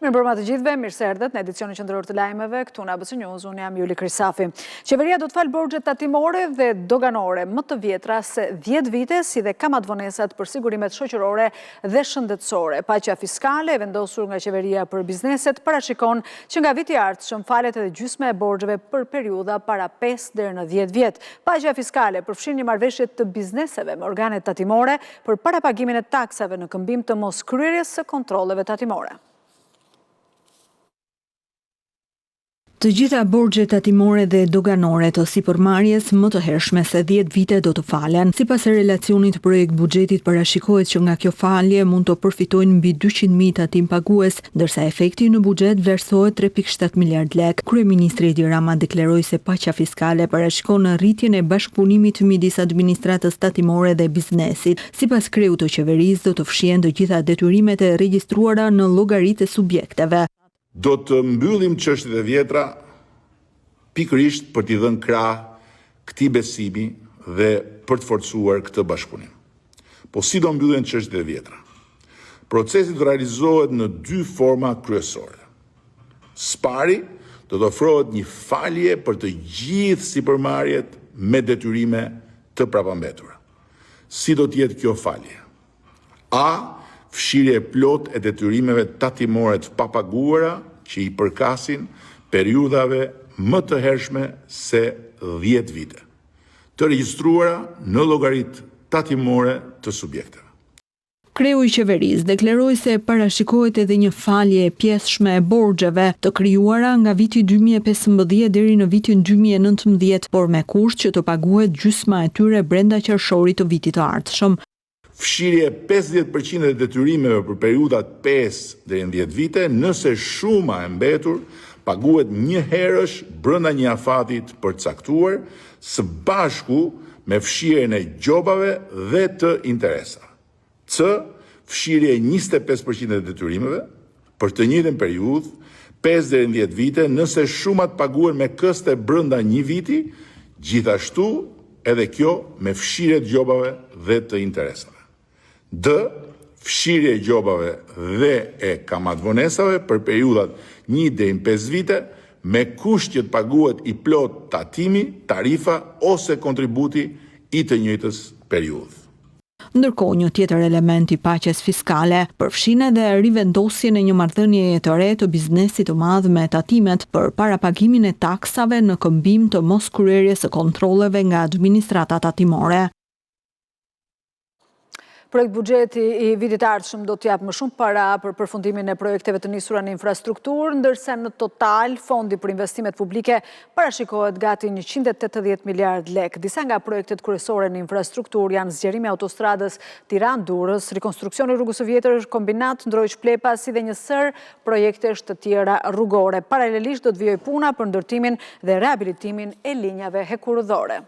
Mirëmbrëma të gjithëve, mirë se erdhët në edicionin qendror të lajmeve, këtu në ABC News, unë jam Juli Krisafi. Qeveria do të falë borxhet tatimore dhe doganore më të vjetra se 10 vite, si dhe kamatvonesat për sigurimet shoqërore dhe shëndetësore. Paqja fiskale e vendosur nga qeveria për bizneset parashikon që nga viti i ardhshëm falet edhe gjysma e borxheve për periudha para 5 deri në 10 vjet. Paqja fiskale përfshin një marrëveshje të bizneseve me organet tatimore për parapagimin e taksave në këmbim të moskryerjes së kontrolleve tatimore. Të gjitha borxhet tatimore dhe doganore të sipërmarrjes më të hershme se 10 vite do të falen. Sipas relacionit projekt buxhetit parashikohet që nga kjo falje mund të përfitojnë mbi 200.000 tatim pagues, ndërsa efekti në buxhet vlerësohet 3.7 miliard lek. Kryeministri Edi Rama deklaroi se paqja fiskale parashikon rritjen e bashkëpunimit midis administratës tatimore dhe biznesit. Sipas kreut të qeverisë do të fshihen të gjitha detyrimet e regjistruara në llogaritë e subjekteve. Do të mbyllim çështjet e vjetra pikërisht për t'i dhënë krah këtij besimi dhe për të forcuar këtë bashkëpunim. Po si do mbyllen çështjet e vjetra? Procesi do realizohet në 2 forma kryesore. Spari do të ofrohet një falje për të gjithë sipërmarrjet me detyrime të prapambetura. Si do të jetë kjo falje? A. Fshirje plot e detyrimeve tatimore të papaguara që i përkasin periudhave më të hershme se 10 vite, të regjistruara në llogaritë tatimore të subjekteve. Kreu i qeverisë deklaroi se parashikohet edhe një falje e pjesshme e borxheve të krijuara nga viti 2015 deri në vitin 2019, por me kusht që të paguhet gjysma e tyre brenda qershorit të vitit të ardhshëm. Fshirje 50% e detyrimeve për periudhat 5 deri në 10 vite, nëse shuma e mbetur paguhet një herësh brenda një afati të përcaktuar, së bashku me fshirjen e gjobave dhe të interesave. C. Fshirje 25% e detyrimeve për të njëjtën periudhë 5 deri në 10 vite, nëse shumat paguhen me këste brenda një viti, gjithashtu edhe kjo me fshirje të gjobave dhe të interesave. D. Fshirje e gjobave dhe e kamatvonesave për periudhat 1 deri në 5 vite, me kusht që të paguhet i plot tatimi, tarifa ose kontributi i të njëjtës periudhë. Ndërkohë, një tjetër element i paqes fiskale përfshin edhe rivendosjen e një marrëdhënieje të re të biznesit të madh me tatimet për parapagimin e taksave në këmbim të moskryerjes së kontrolleve nga administrata tatimore. Projekt buxheti i vitit ardhshëm do të jap më shumë para për përfundimin e projekteve të nisura në infrastrukturë, ndërsa në total fondi për investimet publike parashikohet gati 180 miliard lek. Disa nga projektet kryesore në infrastrukturë janë zgjerimi i autostradës Tiranë-Durrës, rikonstruksioni i rrugës së vjetër kombinat Ndrojç-Plepa, si dhe një sër projektesh të tjera rrugore. Paralelisht do të vijojë puna për ndërtimin dhe rehabilitimin e linjave hekurudhore.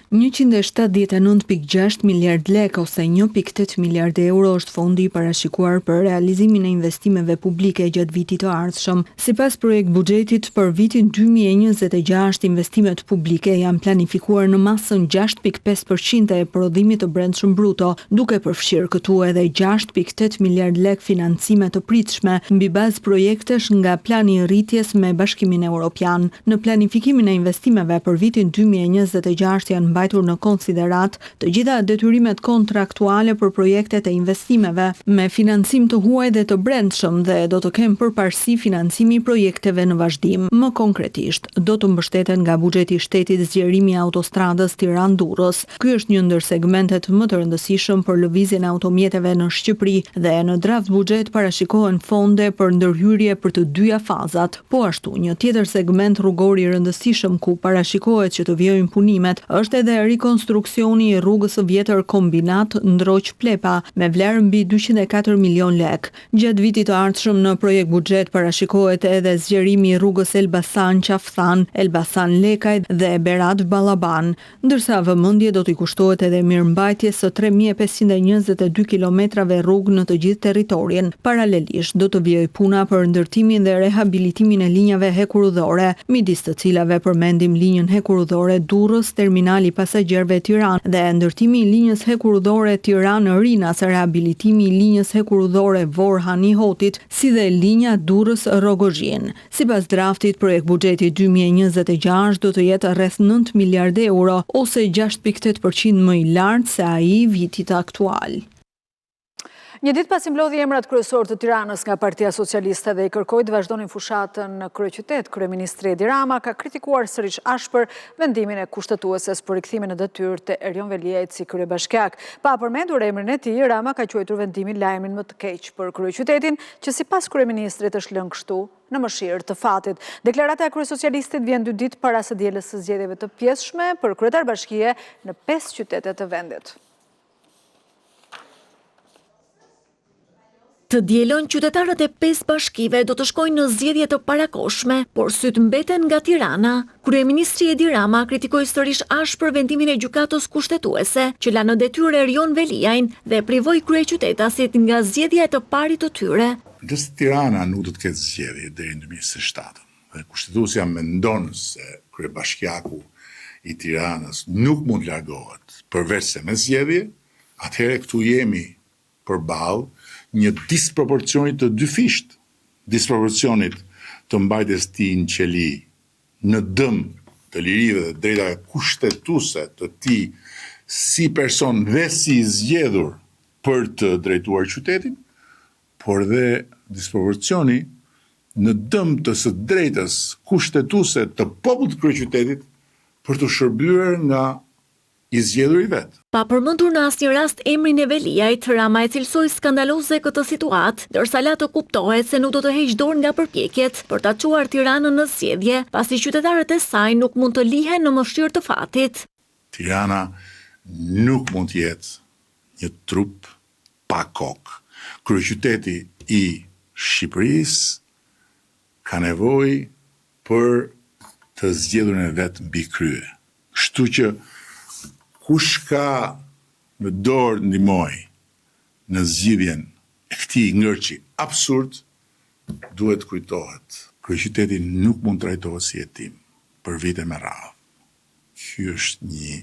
179.6 miliard lek ose 1.8 miliard euro është fondi i parashikuar për realizimin e investimeve publike gjatë vitit të ardhshëm. Sipas projekt buxhetit për vitin 2026, investimet publike janë planifikuar në masën 6.5% e prodhimit të brendshëm bruto, duke përfshirë këtu edhe 6.8 miliard lek financime të pritshme mbi bazë projektesh nga plani i rritjes me Bashkimin Evropian. Në planifikimin e investimeve për vitin 2026 janë mbajtur në konsiderat të gjitha detyrimet kontraktuale për projektet e investimeve me financim të huaj dhe të brendshëm dhe do të kemë përparësi financimi i projekteve në vazhdim. Më konkretisht, do të mbështeten nga buxheti i shtetit zgjerimi i autostradës Tiranë-Durrës. Ky është një ndër segmentet më të rëndësishëm për lëvizjen e automjeteve në Shqipëri dhe në draft buxhet parashikohen fonde për ndërhyrje për të dyja fazat. Po ashtu, një tjetër segment rrugor i rëndësishëm ku parashikohet që të vijojnë punimet është edhe rikonstruksioni i rrugës së vjetër kombinat Ndrojç-Plepa me vlerë mbi 204 milion lek. Gjatë vitit të ardhshëm në projekt buxhet parashikohet edhe zgjerimi i rrugës Elbasan-Qafthan, Elbasan-Lekaj dhe Berat-Ballaban, ndërsa vëmendje do t'i kushtohet edhe mirëmbajtjes së 3522 kilometrave rrugë në të gjithë territorin. Paralelisht do të vijojë puna për ndërtimin dhe rehabilitimin e linjave hekurudhore, midis të cilave përmendim linjën hekurudhore Durrës, terminali pasagjerëve Tiranë dhe ndërtimi i linjës hekurudhore Tiranë-Rinas, rehabilitimi i linjës hekurudhore Vorrha-Nihotit, si dhe linja Durrës-Rogozhin. Sipas draftit, projekt buxheti 2026 do të jetë rreth 9 miliardë euro ose 6.8% më i lartë se ai i vitit aktual. Një ditë pas imblodhi emrat kryesor të Tiranës nga Partia Socialiste dhe i kërkoi të vazhdonin fushatën në kryeqytet, kryeministri Edi Rama ka kritikuar sërish ashpër vendimin e kushtetueses për rikthimin në detyrë të Erion Veliajt si kryebashkiak. Pa përmendur emrin e tij, Rama ka quajtur vendimin lajmin më të keq për kryeqytetin, që sipas kryeministrit është lënë kështu në mëshirë të fatit. Deklarata e kryesocialistit vjen 2 ditë para së dielës së zgjedhjeve të pjesshme për kryetarbashkie në 5 qytete të vendit. Të dielën qytetarët e 5 bashkive do të shkojnë në zgjedhje të parakoshme, por syt mbeten nga Tirana. Kryeministri Edi Rama kritikoi sërish ashpër vendimin e gjykatës kushtetuese, që la në detyrë Erion Veliajin dhe privoi kryeqytetasit nga zgjedhja e të parit të tyre. Nëse Tirana nuk do të ketë zgjedhje deri në 2027, dhe kushtetuesja mendon se kryebashkiaku i Tiranës nuk mund të largohet përveç se me zgjedhje, atëherë këtu jemi përballë një disproporcionit të dyfisht, disproporcionit të mbajtjes tij në qeli në dëm të lirive dhe drejtave kushtetuese të tij si person dhe si zgjedhur për të drejtuar qytetin, por dhe disproporcioni në dëm të së drejtës kushtetuese të popullit të kryeqytetit për të shërbyer nga i zgjedhur i vet. Pa përmendur në asnjë rast emrin e Veliajt, Rama e cilsoi skandaloze këtë situatë, ndërsa la të kuptohet se nuk do të heqë dorë nga përpjekjet për ta çuar Tiranën në zgjedhje, pasi qytetarët e saj nuk mund të lihen në mëshirë të fatit. Tirana nuk mund të jetë një trup pa kokë. Kryeqyteti i Shqipërisë ka nevojë për të zgjedhurin e vet mbi krye. Kështu që kush ka në dorë ndihmoj në zgjidhjen e këtij ngërçi absurd, duhet kujtohet. Kryeqyteti nuk mund të trajtohet si jetim për vite me radhë. Ky është një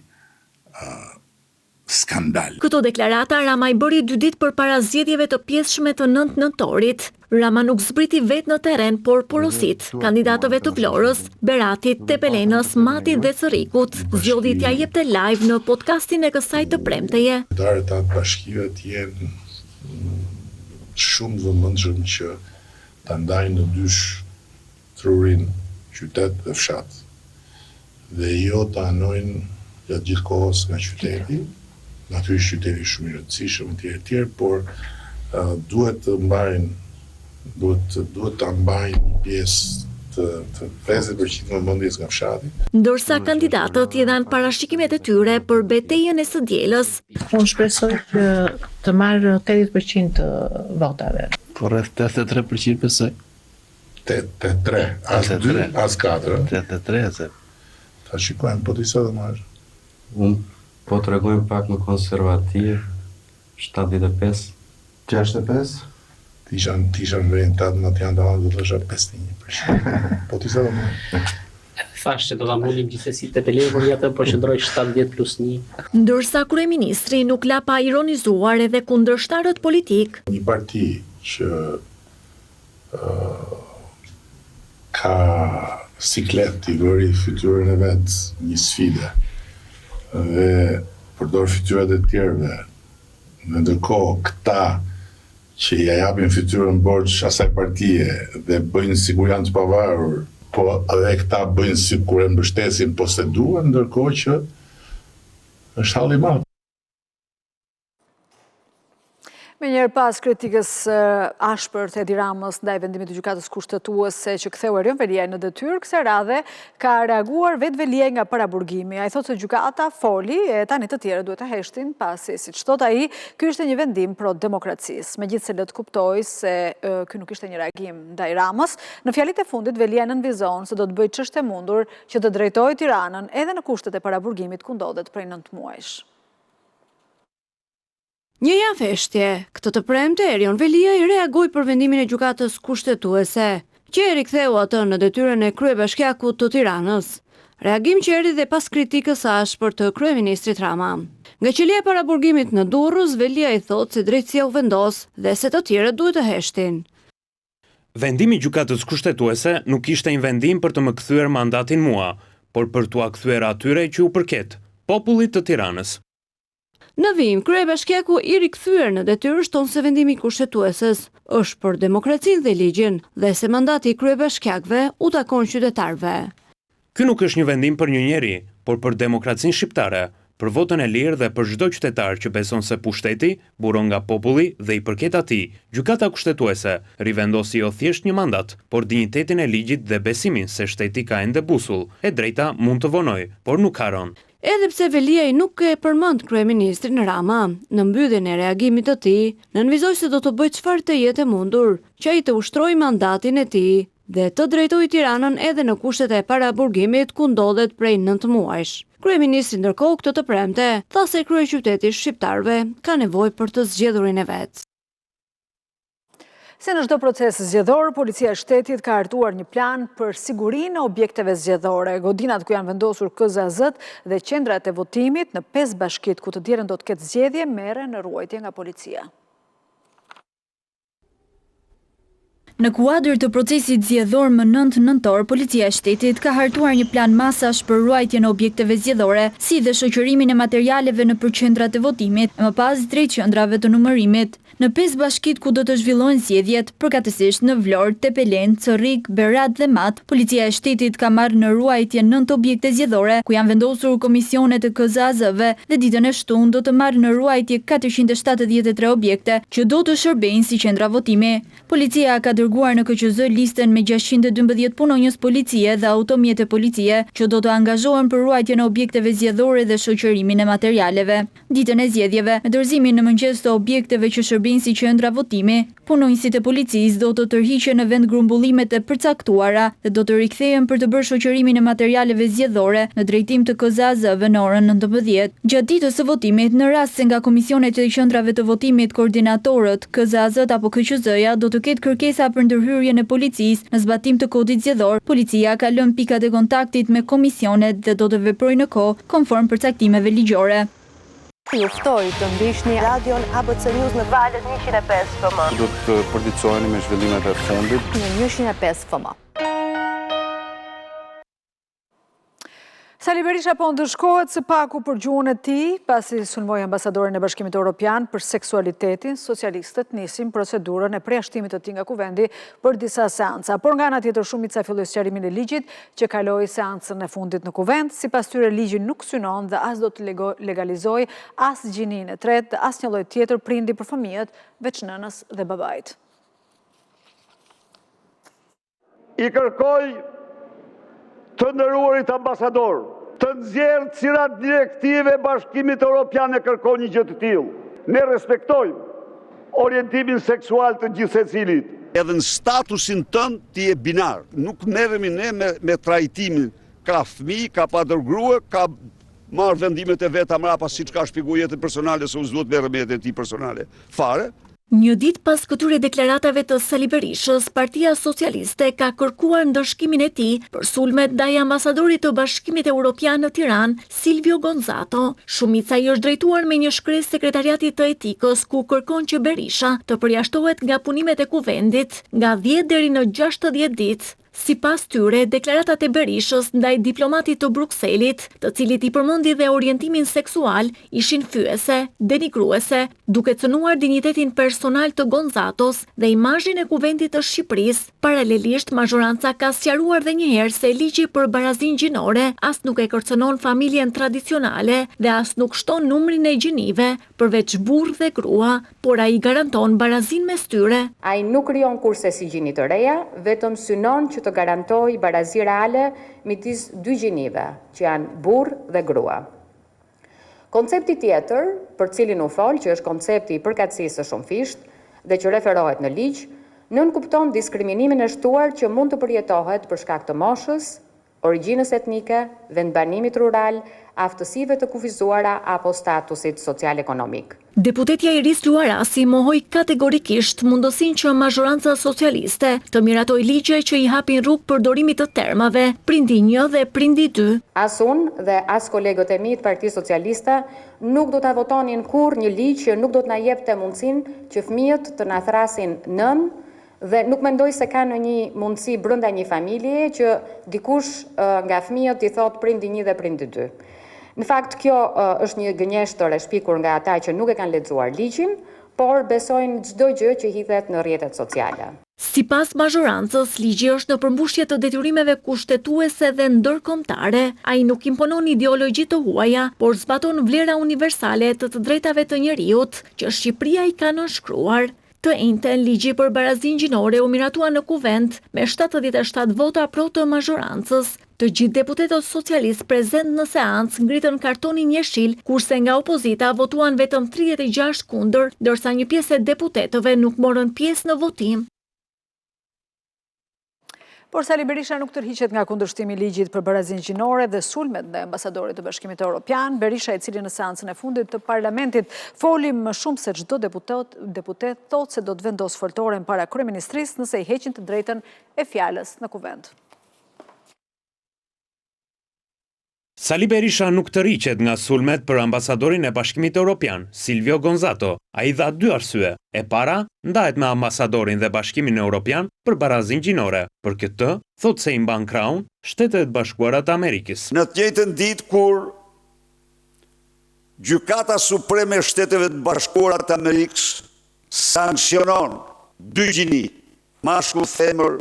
skandal. Këto deklarata Rama i bëri 2 ditë përpara zgjedhjeve të pjesshme të 9 nëntorit. Rama nuk zbriti vetë në terren, por porosit kandidatëve të Vlorës, Beratit, Tepelenës, Matit dhe Cërrikut. Zgjodhi t'ia jepte live në podcastin e kësaj të premteje. Qytetarët e bashkive të jenë shumë vëmendshëm që ta ndajnë në dysh trurin qytet dhe fshat. Dhe jo ta anojnë gjatë gjithë kohës nga qyteti. Natyrisht qyteti shumë i rëndësishëm etj, por duhet të mbajnë duhet ta mbajnë një pjesë të 50% të vëmendjes nga fshati. Ndërsa kandidatët i dhanë parashikimet e tyre për betejën e së dielës. Unë shpresoj që të marrë 80% të votave. Po rreth 83% besoj. 83, as 2, as 4. 83, Ta shikojmë, po ti sa do marrë? unë po të regojmë pak më konservativ, 75. 65? Ti isha në vend 18 janë të do të thosha 51%. Po ti sa do marrë? Thash që do ta mbullim gjithsesi Tepelenën, por ja të po qëndroj 70+1. Ndërsa kryeministri nuk la pa ironizuar edhe kundërshtarët politik. Një parti që ka siklet i vëri fytyrën e vet një sfide dhe përdor fytyrat e tjerëve, në ndërkohë këta që ja japin fytyrën borxh asaj partie dhe bëjnë sikur janë të pavarur, po edhe këta bëjnë sikur e mbështesin po se duan, ndërkohë që është halli i madh. Me njerë pas kritikës ashpër të Edi Ramës ndaj vendimit të gjykatës kushtetuese që ktheu Erion Veliaj në detyrë, kësaj radhe ka reaguar vetë Veliaj nga paraburgimi. Ai thotë se gjykata foli e tani të tjerë duhet ta heshtin pasi, siç thot ai, ky ishte një vendim pro demokracisë. Megjithse le të kuptoj se ky nuk ishte një reagim ndaj Ramës, në fjalit e fundit Veliaj nënvizon se do të bëjë ç'është e mundur që të drejtojë Tiranën edhe në kushtet e paraburgimit ku ndodhet prej 9 muajsh. Një javë feshtje, këtë të premte Erion Veliaj reagoi për vendimin e gjykatës kushtetuese, që e riktheu atë në detyrën e kryebashkiakut të Tiranës. Reagim që erdhi dhe pas kritikës së ashpër të kryeministrit Rama. Nga qelia e paraburgimit në Durrës, Velia i thotë se drejtësia u vendos dhe se të tjerët duhet të heshtin. Vendimi i gjykatës kushtetuese nuk ishte një vendim për të më kthyer mandatin mua, por për t'u kthyer atyre që u përket, popullit të Tiranës. Në vim, kryebashkiaku i rikthyer në detyrë shton se vendimi i kushtetueses është për demokracinë dhe ligjin dhe se mandati i kryebashkiakëve u takon qytetarëve. Ky nuk është një vendim për një njeri, por për demokracinë shqiptare, për votën e lirë dhe për çdo qytetar që beson se pushteti buron nga populli dhe i përket atij. Gjykata kushtetuese rivendosi jo thjesht një mandat, por dinjitetin e ligjit dhe besimin se shteti ka ende busull, e drejta mund të vonojë, por nuk haron. Edhe pse Velia i nuk e përmend kryeministrin Rama, në mbylljen e reagimit të tij, nënvizoi se do të bëjë çfarë të jetë mundur, që ai të ushtrojë mandatin e tij dhe të drejtojë Tiranën edhe në kushtet e paraburgimit ku ndodhet prej 9 muajsh. Kryeministri ndërkohë këtë të premte tha se kryeqyteti shqiptarëve ka nevojë për të zgjedhurin e vet. Se në çdo proces zgjedhor, policia e shtetit ka hartuar një plan për sigurinë e objekteve zgjedhore. Godinat ku janë vendosur KZZ dhe qendrat e votimit në 5 bashkitë ku të dielën do të ketë zgjedhje merren në ruajtje nga policia. Në kuadër të procesit zgjedhor më 9 nëntor, policia e shtetit ka hartuar një plan masash për ruajtjen e objekteve zgjedhore, si dhe shoqërimin e materialeve nëpër qendrat e votimit, e më pas drejt qendrave të numërimit. Në 5 bashkitë ku do të zhvillohen zgjedhjet, përkatësisht në Vlorë, Tepelen, Corrik, Berat dhe Mat, policia e shtetit ka marrë në ruajtje 9 objekte zgjedhore, ku janë vendosur komisionet e KZAZ-ve dhe ditën e shtunë do të marrë në ruajtje 473 objekte që do të shërbejnë si qendra votimi. Policia ka dërguar në KQZ listën me 612 punonjës policie dhe automjete policie që do të angazhohen për ruajtjen e objekteve zgjedhore dhe shoqërimin e materialeve. Ditën e zgjedhjeve, me dorëzimin në mëngjes të objekteve që shërbejnë si qendra votimi, punonjësit e policisë do të tërhiqen në vend grumbullimet e përcaktuara dhe do të rikthehen për të bërë shoqërimin e materialeve zgjedhore në drejtim të KZAZ-ve në orën 19. Gjatë ditës së votimit, në rast se nga komisionet e qendrave të votimit koordinatorët, KZAZ apo KQZ-ja do të ketë kërkesa për ndërhyrjen e policisë në zbatim të kodit zgjedhor, policia ka lënë pikat e kontaktit me komisionet dhe do të veprojë në kohë konform përcaktimeve ligjore. Ju ftoj të ndiqni radion ABC News në valët 105 FM. Do të përditësoheni me zhvillimet e fundit në 105 FM. Sali Berisha po ndëshkohet së paku për gjuhën e tij, pasi sulmoi ambasadorin e Bashkimit Evropian për seksualitetin. Socialistët nisin procedurën e përjashtimit të tij nga kuvendi për disa seanca, por nga ana tjetër shumica filloi sqarimin e ligjit që kaloi seancën e fundit në kuvend. Sipas tyre ligji nuk synon dhe as do të legalizojë as gjininë e tretë, as një lloj tjetër prindi për fëmijët, veç nënës dhe babait. I kërkoj të nderuarit ambasador, të nxjerrë cilat direktive Bashkimit Evropian e kërkon një gjë të tillë. Ne respektojmë orientimin seksual të gjithë secilit. Edhe në statusin tënd ti je binar. Nuk merremi ne me trajtimin. Ka fëmijë, ka padër grua, ka marrë vendimet e veta mrapa siç ka shpjeguar jetën personale, se unë s'duhet merrem me jetën e tij personale. Fare. Një ditë pas këtyre deklaratave të Sali Berishës, Partia Socialiste ka kërkuar ndëshkimin e tij për sulmet ndaj ambasadorit të Bashkimit Evropian në Tiranë, Silvio Gonzato. Shumica i është drejtuar me një shkresë sekretariatit të etikës ku kërkon që Berisha të përjashtohet nga punimet e kuvendit nga 10 deri në 60 ditë. Sipas tyre, deklaratat e Berishës ndaj diplomatit të Brukselit, të cilit i përmendi dhe orientimin seksual, ishin fyese, denigruese, duke cënuar dinjitetin personal të Gonzatos dhe imazhin e kuvendit të Shqipërisë. Paralelisht, mazhoranca ka sqaruar dhe një herë se ligji për barazinë gjinore as nuk e kërcënon familjen tradicionale dhe as nuk shton numrin e gjinive, përveç burr dhe grua, por ai garanton barazinë mes tyre. Ai nuk krijon kurse si gjini të reja, vetëm synon që të garantoj barazi reale midis dy gjinive, që janë burr dhe grua. Koncepti tjetër, për cilin u fol, që është koncepti i përkatësisë së shumëfisht dhe që referohet në ligj, nënkupton diskriminimin e shtuar që mund të përjetohet për shkak të moshës, origjinës etnike, vendbanimit rural, aftësive të kufizuara apo statusit social-ekonomik. Deputetja Iris Luarasi mohoi kategorikisht mundësinë që mazhoranca socialiste të miratoj ligje që i hapin rrugë përdorimit të termave prindi 1 dhe prindi 2. As unë dhe as kolegët e mi të Partisë Socialiste nuk do ta votonin kurrë një ligj që nuk do të na jepte mundësinë që fëmijët të na thrasin nën, dhe nuk mendoj se ka në një mundësi brenda një familje që dikush nga fëmijët i thot prindi 1 dhe prindi 2. Në fakt, kjo është një gënjeshtër e shpikur nga ata që nuk e kanë lexuar ligjin, por besojnë çdo gjë që hidhet në rrjetet sociale. Sipas mazhorancës, ligji është në përmbushje të detyrimeve kushtetuese dhe ndërkombëtare. Ai nuk imponon ideologji të huaja, por zbaton vlera universale të drejtave të njerëzit që Shqipëria i ka nënshkruar. Të njëjtën ligji për barazinë gjinore u miratua në kuvent me 77 vota pro të mazhorancës. Të gjithë deputetët socialistë prezent në seancë ngritën kartonin jeshil, kurse nga opozita votuan vetëm 36 kundër, ndërsa një pjesë e deputetëve nuk morën pjesë në votim. Por Sali Berisha nuk tërhiqet nga kundërshtimi i ligjit për barazinë gjinore dhe sulmet ndaj ambasadorit të Bashkimit Evropian. Berisha, i cili në seancën e fundit të parlamentit foli më shumë se çdo deputet thotë se do të vendos foltoren para kryeministrisë nëse i heqin të drejtën e fjalës në kuvent. Sali Berisha nuk tërhiqet nga sulmet për ambasadorin e Bashkimit Evropian, Silvio Gonzato. Ai dha 2 arsye. E para, ndahet me ambasadorin dhe Bashkimin Evropian për barazinë gjinore. Për këtë, thotë se i mban krahun Shtetet e Bashkuara të Amerikës. Në të njëjtën ditë kur Gjykata Supreme e Shteteve të Bashkuara të Amerikës sankcionon 2 gjini, mashkull femër,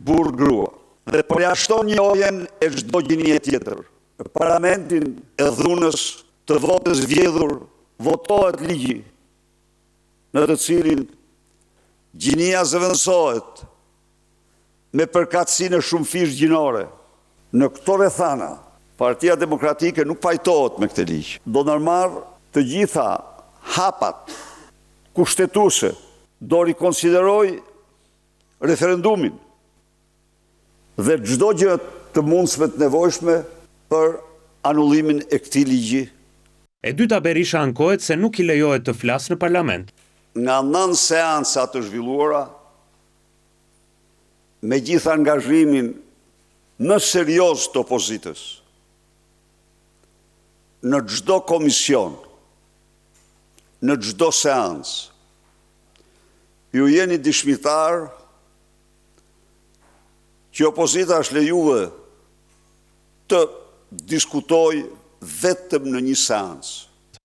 burr grua, dhe përjashton njohjen e çdo gjinie tjetër. Në parlamentin e dhunës të votës vjedhur votohet ligji në të cilin gjinia zëvendësohet me përkatësinë e shumëfisht gjinore. Në këto rrethana, Partia Demokratike nuk pajtohet me këtë ligj. Do ndërmarrë të gjitha hapat kushtetuese, do rikonsideroj referendumin dhe çdo gjë të mundshme të nevojshme për anullimin e këtij ligji. E dyta, Berisha ankohet se nuk i lejohet të flasë në parlament. Nga 9 seanca të zhvilluara, me gjithë angazhimin më serioz të opozitës, në çdo komision, në çdo seancë, ju jeni dëshmitar që opozita është lejuar të diskutoj vetëm në një seancë.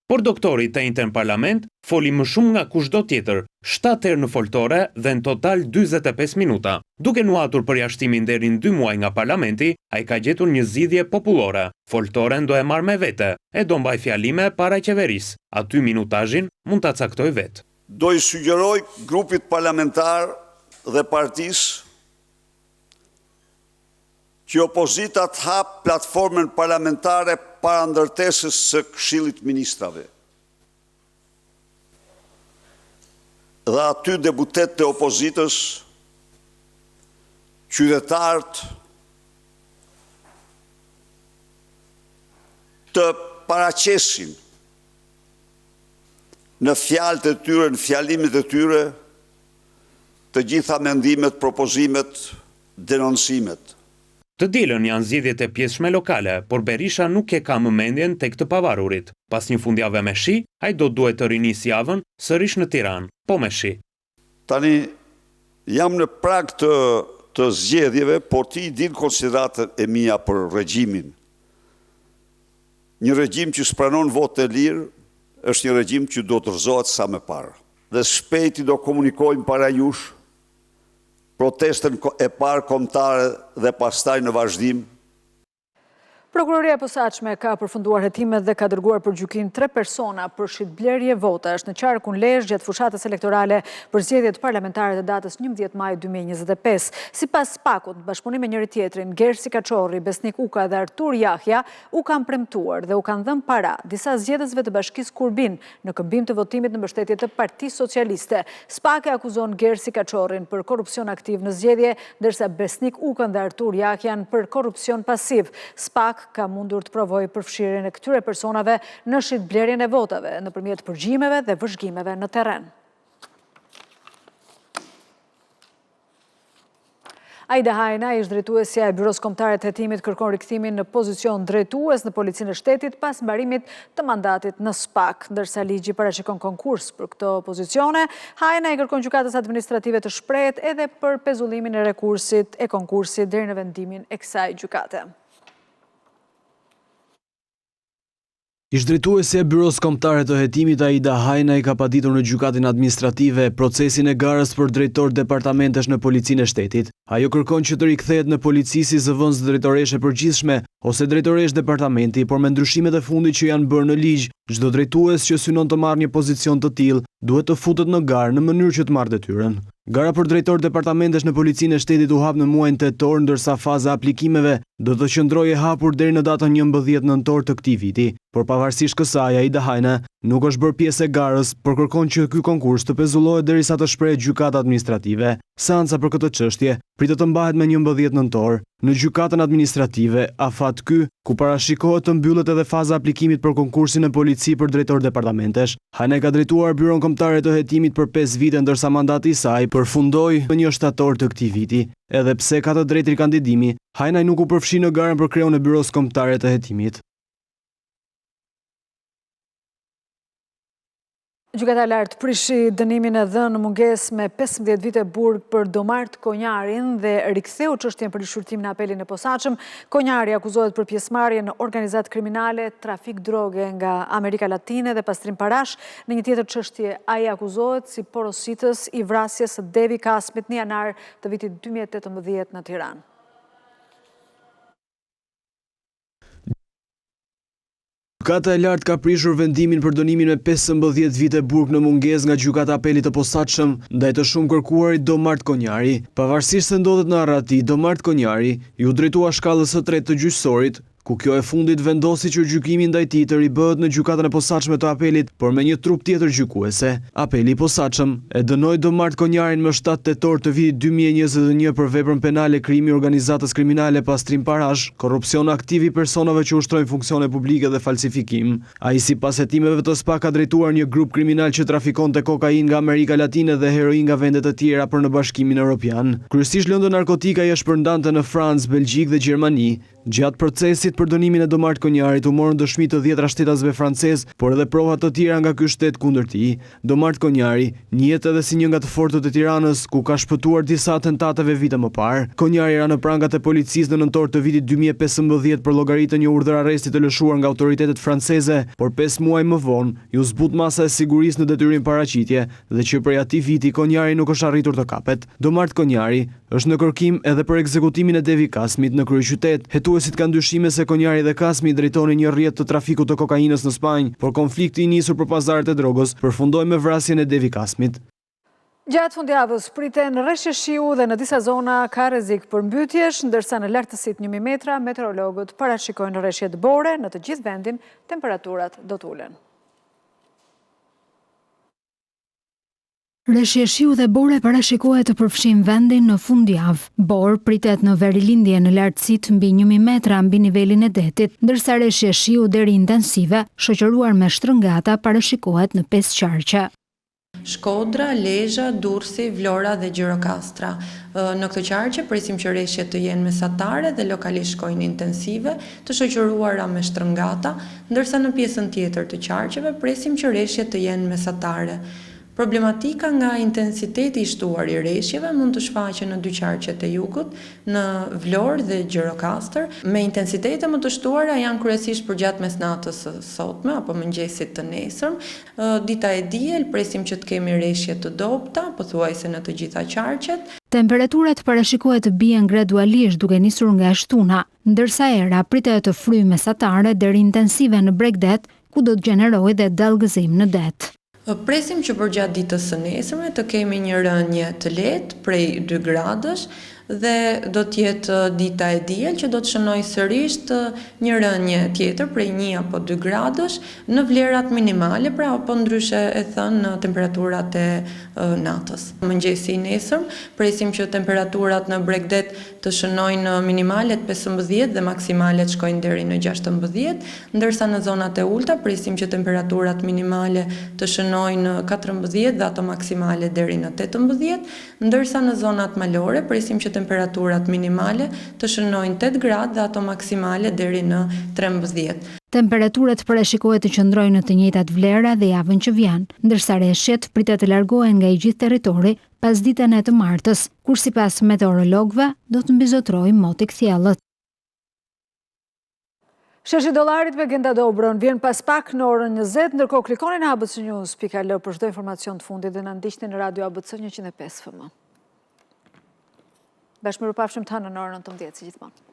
Por doktori të njëjtën parlament foli më shumë nga kushdo tjetër, 7 herë në foltore dhe në total 45 minuta. Duke nuatur përjashtimin deri në 2 muaj nga parlamenti, ai ka gjetur një zgjidhje popullore. Foltoren do e marrë me vete, e do mbaj fjalime para qeverisë. Aty minutazhin mund ta caktoj vetë. Do i sugjeroj grupit parlamentar dhe partisë që opozita të hap platformën parlamentare para ndërtesës së Këshillit Ministrave. Dhe aty deputetët e opozitës, qytetarët, të paraqesin në fjalët e tyre, në fjalimet e tyre, të gjitha mendimet, propozimet, denoncimet. Të dielën janë zgjedhjet e pjesshme lokale, por Berisha nuk e ka më mendjen tek të pavarurit. Pas një fundjavë me shi, ai do duhet të rinisë javën sërish në Tiranë, po me shi. Tani jam në prag të zgjedhjeve, por ti i din konsideratën e mia për regjimin. Një regjim që spranon votë të lirë është një regjim që do të rëzohet sa më parë. Dhe shpejti do komunikojmë para jush protestën e parë kombëtare dhe pastaj në vazhdim. Prokuroria e posaçme ka përfunduar hetimet dhe ka dërguar për gjykim 3 persona për shitblerje votash në qarkun Lezhë gjatë fushatës elektorale për zgjedhjet parlamentare të datës 11 maj 2025. Sipas SPAK-ut, bashkëpunim me njëri tjetrin, Gersi Kaçorri, Besnik Uka dhe Artur Jahja u kanë premtuar dhe u kanë dhënë para disa zgjedhësve të Bashkisë Kurbin në këmbim të votimit në mbështetje të Partisë Socialiste. SPAK e akuzon Gersi Kaçorrin për korrupsion aktiv në zgjedhje, ndërsa Besnik Ukën dhe Artur Jahjan për korrupsion pasiv. SPAK ka mundur të provojë përfshirjen e këtyre personave në shitblerjen e votave nëpërmjet përgjimeve dhe vëzhgimeve në terren. Aida Hajna, ish drejtuesja e Byros Kombëtare të Hetimit, kërkon rikthimin në pozicion drejtues në Policinë e Shtetit pas mbarimit të mandatit në SPAK, ndërsa ligji parashikon konkurs për këto pozicione. Hajna i kërkon gjykatës administrative të shprehët edhe për pezullimin e rekursit e konkursit deri në vendimin e kësaj gjykate. Ish-drejtuesja e Byros Kombëtare të Hetimit Aida Hajna i ka paditur në gjykatin administrative procesin e garës për drejtor departamentesh në Policinë e Shtetit. Ajo kërkon që të rikthehet në polici si zëvendës drejtoreshe përgjithshme ose drejtoresh departamenti, por me ndryshimet e fundit që janë bërë në ligj, çdo drejtues që synon të marrë një pozicion të tillë duhet të futet në garë në mënyrë që të marrë detyrën. Gara për drejtor departamentesh në Policinë e Shtetit u hap në muajin tetor, ndërsa faza e aplikimeve do të qëndrojë e hapur deri në datën 11 nëntor të këtij viti. Por pavarësisht kësaj, Aida Hajna nuk është bërë pjesë e garës, por kërkon që ky konkurs të pezullohet derisa të shprehet gjykata administrative. Seanca për këtë çështje pritet të mbahet me 11 nëntor në gjykatën administrative afat ky, ku parashikohet të mbyllet edhe faza aplikimit për konkursin e polici për drejtor departamentesh. Hajna ka drejtuar Byron Kombëtare të Hetimit për 5 vite, ndërsa mandati i saj përfundoi në 1 shtator të këtij viti. Edhe pse ka të drejtë rikandidimi, Hajna nuk u përfshi në garën për kreun e Byros Kombëtare të Hetimit. Gjykata e lartë prishi dënimin e dhënë në mungesë me 15 vite burg për Domart Konjarin dhe riktheu çështjen për rishurtim në apelin e posaçëm. Konjari akuzohet për pjesëmarrje në organizatë kriminale, trafik droge nga Amerika Latine dhe pastrim parash. Në një tjetër çështje, ai akuzohet si porositës i vrasjes së Devi Kasmit në janar të vitit 2018 në Tiranë. Gjykata e lartë ka prishur vendimin për dënimin me 15 vite burg në mungesë nga gjykata apelit të posaçëm ndaj të shumë kërkuarit Domart Konjari. Pavarësisht se ndodhet në Arrati, Domart Konjari ju drejtua shkallës së tretë të gjyqësorit, ku kjo e fundit vendosi që gjykimi ndaj tij të ribëhet në gjykatën e posaçme të apelit, por me një trup tjetër gjykuese. Apeli i posaçëm e dënoi Domart Konjarin më 7 tetor të vitit 2021 për veprën penale krimi i organizatës kriminale pastrim parash, korrupsion aktiv i personave që ushtrojnë funksione publike dhe falsifikim. Ai sipas hetimeve të SPAK ka drejtuar një grup kriminal që trafikonte kokainë nga Amerika Latine dhe heroin nga vende të tjera për në Bashkimin Evropian. Kryesisht lëndë narkotika i shpërndante në Francë, Belgjik dhe Gjermani. Gjatë procesit për dënimin e Domart Konjarit u morën dëshmi të 10 shtetasve francez, por edhe prova të tjera nga ky shtet kundër tij. Domart Konjari njihet edhe si një nga të fortët e Tiranës, ku ka shpëtuar disa atentateve vite më parë. Konjari era në prangat e policisë në nëntor të vitit 2015 për llogari të një urdhër arresti të lëshuar nga autoritetet franceze, por 5 muaj më vonë ju zbut masa e sigurisë në detyrim paraqitje dhe që prej atij viti Konjari nuk është arritur të kapet. Domart Konjari është në kërkim edhe për ekzekutimin e Devi Kasmit në kryeqytet. Hetuesit kanë dyshime se Konjari dhe Kasmi drejtonin një rrjet të trafikut të kokainës në Spanjë, por konflikti i nisur për pazaret e drogës përfundoi me vrasjen e Devi Kasmit. Gjatë fundjavës priten rreshje shiu dhe në disa zona ka rrezik për mbytjesh, ndërsa në lartësitë 1000 metra meteorologët parashikojnë rreshje dëbore, në të gjithë vendin temperaturat do të ulen. Rreshje shiu dhe bore parashikohet të përfshin vendin në fundjavë. Bor pritet në verilindje në lartësitë mbi 1000 metra mbi nivelin e detit, ndërsa rreshje shiu deri intensive, shoqëruar me shtrëngata, parashikohet në 5 qarqe. Shkodra, Lezhë, Durrësi, Vlora dhe Gjirokastra. Në këtë qarqe presim që rreshjet të jenë mesatare dhe lokalisht shkojnë intensive, të shoqëruara me shtrëngata, ndërsa në pjesën tjetër të qarqeve presim që rreshjet të jenë mesatare. Problematika nga intensiteti i shtuar i rreshjeve mund të shfaqet në dy qarqet e jugut, në Vlorë dhe Gjirokastër. Me intensitete më të shtuara janë kryesisht përgjatë mesnatës së sotme apo mëngjesit të nesërm. Dita e diel presim që të kemi rreshje të dobta, pothuajse në të gjitha qarqet. Temperaturat parashikohet të bien gradualisht duke nisur nga shtuna, ndërsa era pritet të fryjë mesatare deri intensive në Bregdet, ku do të gjenerojë dhe dallgëzim në det. Presim që përgjatë ditës së nesërme të kemi një rënje të lehtë prej 2 gradësh dhe do të jetë dita e diel që do të shënoj sërish një rënje tjetër prej 1 apo 2 gradësh në vlerat minimale, pra apo ndryshe e thënë në temperaturat e natës. Mëngjesi i nesërm presim që temperaturat në Bregdet të shënojnë minimalet 15 dhe maksimalet shkojnë deri në 16, ndërsa në zonat e ulta presim që temperaturat minimale të shënojnë 14 dhe ato maksimale deri në 18, ndërsa në zonat malore presim që temperaturat minimale të shënojnë 8 gradë dhe ato maksimale deri në 13. Temperaturat parashikohet të qëndrojnë në të njëjtat vlera dhe javën që vjen, ndërsa rreshjet pritet të largohen nga i gjithë territori pas ditën e të martës, kur sipas meteorologëve do të mbizotrojë moti kthjellët. Sheshi dollarit me Genda Dobrën vjen pas pak në orën 20, ndërkohë klikoni në abcnews.al për çdo informacion të fundit dhe na ndiqni në Radio ABC 105 FM. Bashkëmirupafshim të në orën 19 si gjithmonë.